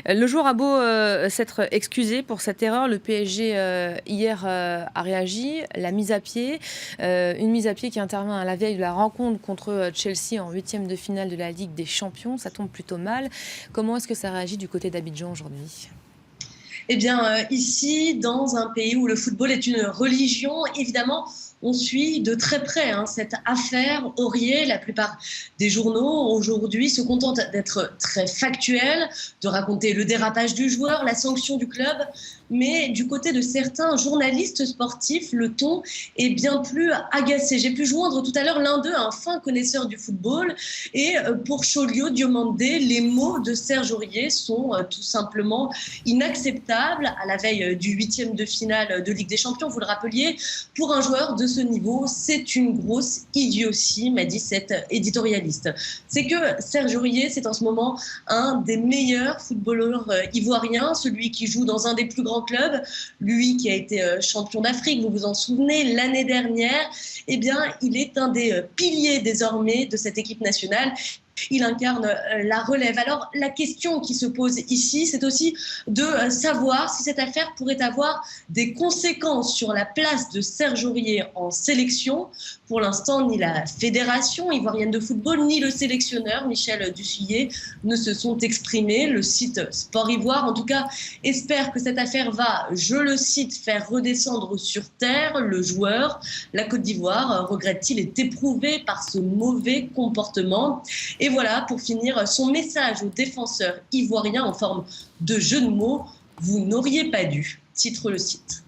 Le joueur a beau s'être excusé pour cette erreur, le PSG hier a réagi, la mise à pied, une mise à pied qui intervient à la veille de la rencontre contre Chelsea en 8e de finale de la Ligue des Champions. Ça tombe plutôt mal. Comment est-ce que ça réagit du côté d'Abidjan aujourd'hui ? Eh bien, ici, dans un pays où le football est une religion, évidemment, on suit de très près cette affaire Aurier. La plupart des journaux aujourd'hui se contentent d'être très factuels, de raconter le dérapage du joueur, la sanction du club. Mais du côté de certains journalistes sportifs, le ton est bien plus agacé. J'ai pu joindre tout à l'heure l'un d'eux, un fin connaisseur du football. Et pour Cholio Diomandé, les mots de Serge Aurier sont tout simplement inacceptables. À la veille du 8e de finale de Ligue des Champions, vous le rappeliez, pour un joueur de ce niveau, c'est une grosse idiotie, m'a dit cet éditorialiste. C'est que Serge Aurier, c'est en ce moment un des meilleurs footballeurs ivoiriens, celui qui joue dans un des plus grands clubs, lui qui a été champion d'Afrique, vous vous en souvenez, l'année dernière. Eh bien, il est un des piliers désormais de cette équipe nationale. Il incarne la relève. Alors, la question qui se pose ici, c'est aussi de savoir si cette affaire pourrait avoir des conséquences sur la place de Serge Aurier en sélection. Pour l'instant, ni la Fédération ivoirienne de football, ni le sélectionneur, Michel Dussuyer, ne se sont exprimés. Le site Sport Ivoire, en tout cas, espère que cette affaire va, je le cite, faire redescendre sur terre le joueur. La Côte d'Ivoire, regrette-t-il, est éprouvée par ce mauvais comportement. Et voilà, pour finir, son message aux défenseurs ivoiriens en forme de jeu de mots, vous n'auriez pas dû, titre le site.